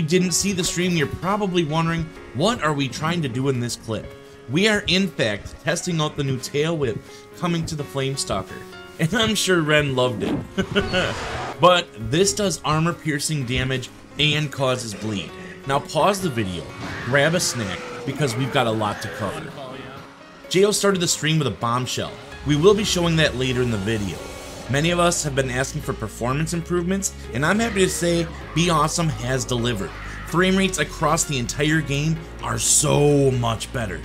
you didn't see the stream, you're probably wondering, what are we trying to do in this clip? We are in fact testing out the new tail whip coming to the Flamestalker, and I'm sure Ren loved it. But this does armor piercing damage and causes bleed. Now pause the video, grab a snack, because we've got a lot to cover. Jo started the stream with a bombshell. We will be showing that later in the video. Many of us have been asking for performance improvements, and I'm happy to say beawesome has delivered. Frame rates across the entire game are so much better.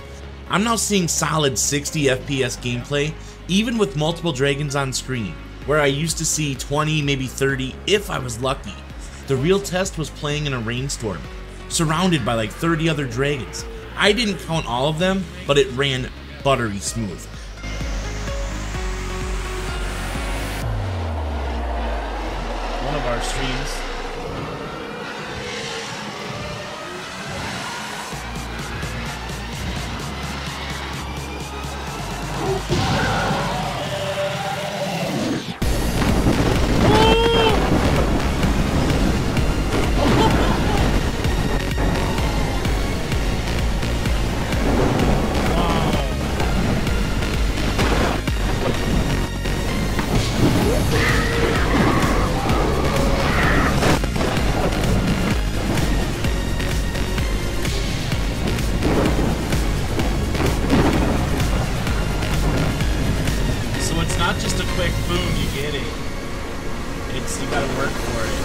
I'm now seeing solid 60 FPS gameplay, even with multiple dragons on screen, where I used to see 20, maybe 30 if I was lucky. The real test was playing in a rainstorm, surrounded by like 30 other dragons. I didn't count all of them, but it ran buttery smooth. One of our streams. Not just a quick boom, you get it. It's, you gotta work for it.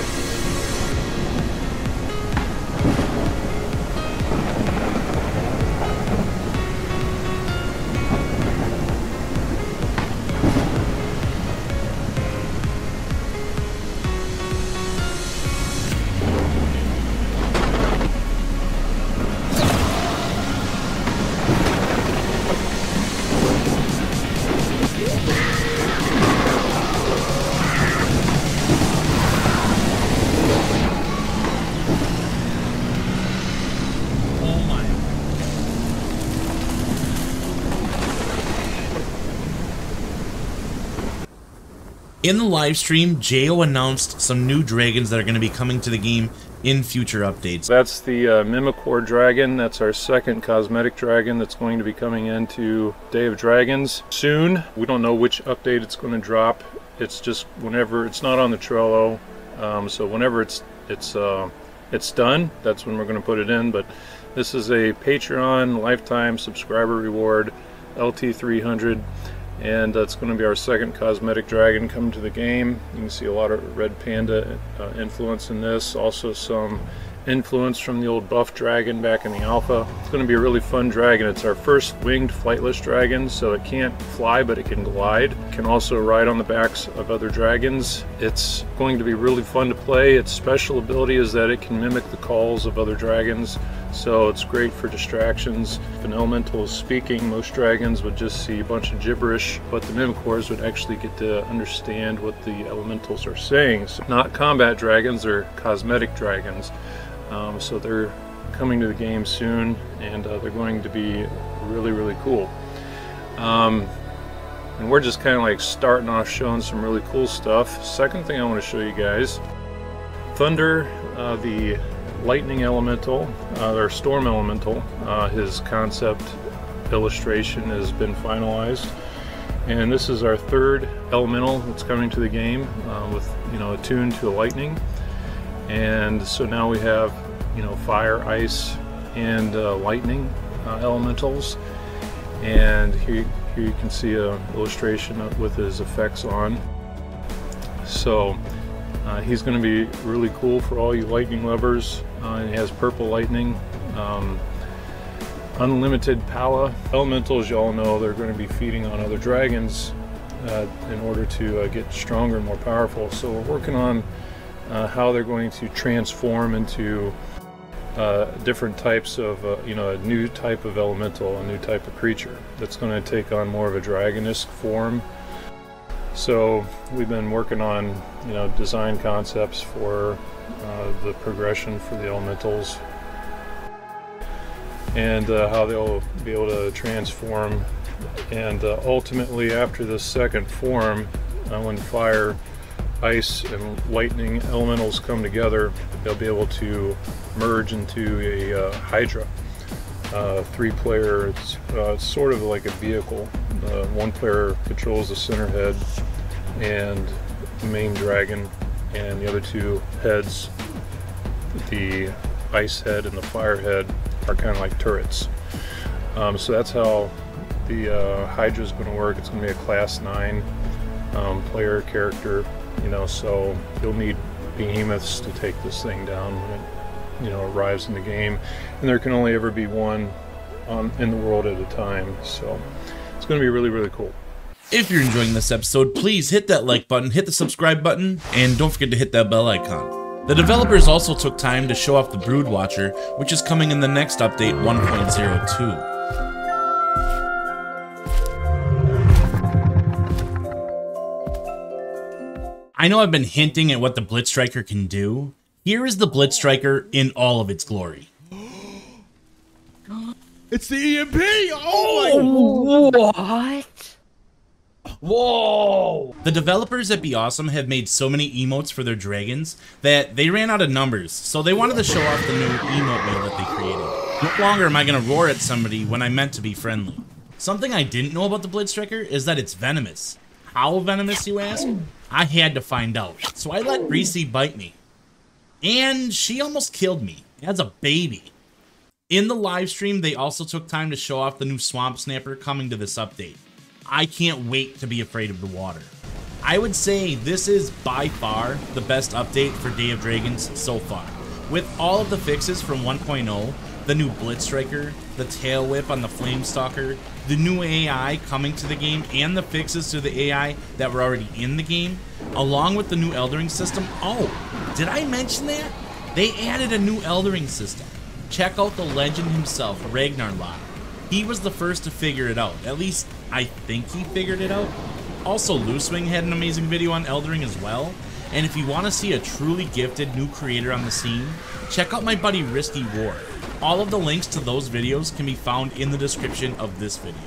In the live stream, Jo announced some new dragons that are going to be coming to the game in future updates. That's the Mimicore dragon. That's our second cosmetic dragon that's going to be coming into Day of Dragons soon. We don't know which update it's going to drop. It's just whenever it's not on the Trello, so whenever it's done, that's when we're going to put it in. But this is a Patreon lifetime subscriber reward, LT300. And it's going to be our second cosmetic dragon coming to the game. You can see a lot of red panda influence in this. Also some influence from the old buff dragon back in the alpha. It's going to be a really fun dragon. It's our first winged flightless dragon, so it can't fly but it can glide. It can also ride on the backs of other dragons. It's going to be really fun to play. Its special ability is that it can mimic the calls of other dragons, so it's great for distractions. If an elemental is speaking, most dragons would just see a bunch of gibberish, but the Mimicores would actually get to understand what the elementals are saying. So not combat dragons, they're cosmetic dragons. So they're coming to the game soon, and they're going to be really, really cool. And we're just kind of like starting off showing some really cool stuff. Second thing I want to show you guys, Thunder, the lightning elemental, or storm elemental, his concept illustration has been finalized, and this is our third elemental that's coming to the game with, you know, attuned to lightning. And so now we have, you know, fire, ice, and lightning elementals. And here you can see an illustration with his effects on. So he's going to be really cool for all you lightning lovers. And he has purple lightning, unlimited power. Elementals, you all know, they're going to be feeding on other dragons in order to get stronger and more powerful. So we're working on how they're going to transform into different types of, you know, a new type of elemental, a new type of creature that's going to take on more of a dragonist form. So we've been working on, you know, design concepts for the progression for the elementals, and how they'll be able to transform. And ultimately, after the second form, when fire ice and lightning elementals come together, they'll be able to merge into a Hydra. 3-player, it's sort of like a vehicle. One player controls the center head and the main dragon, and the other 2 heads, the ice head and the fire head, are kind of like turrets. So that's how the Hydra is going to work. It's going to be a class 9 player character, you know, so you'll need behemoths to take this thing down when it, you know, arrives in the game, and there can only ever be one in the world at a time, so it's going to be really, really cool. If you're enjoying this episode, please hit that like button, hit the subscribe button, and don't forget to hit that bell icon. The developers also took time to show off the Brood Watcher, which is coming in the next update 1.02. I know I've been hinting at what the Blitz Striker can do. Here is the Blitz Striker in all of its glory. It's the EMP! Oh my... What? Whoa! The developers at beawesome have made so many emotes for their dragons that they ran out of numbers, so they wanted to show off the new emote wheel that they created. No longer am I gonna roar at somebody when I meant to be friendly. Something I didn't know about the Blitz Striker is that it's venomous. How venomous, you ask? I had to find out, so I let Greasy bite me. And she almost killed me as a baby. In the live stream, they also took time to show off the new Swamp Snapper coming to this update. I can't wait to be afraid of the water. I would say this is by far the best update for Day of Dragons so far. With all of the fixes from 1.0, the new Blitz Striker, the Tail Whip on the Flamestalker, the new AI coming to the game, and the fixes to the AI that were already in the game, along with the new Eldering system. Oh, did I mention that? They added a new Eldering system. Check out the legend himself, Ragnarlot. He was the first to figure it out. At least, I think he figured it out. Also, Loosewing had an amazing video on Eldering as well. And if you want to see a truly gifted new creator on the scene, check out my buddy Risky Ward. All of the links to those videos can be found in the description of this video.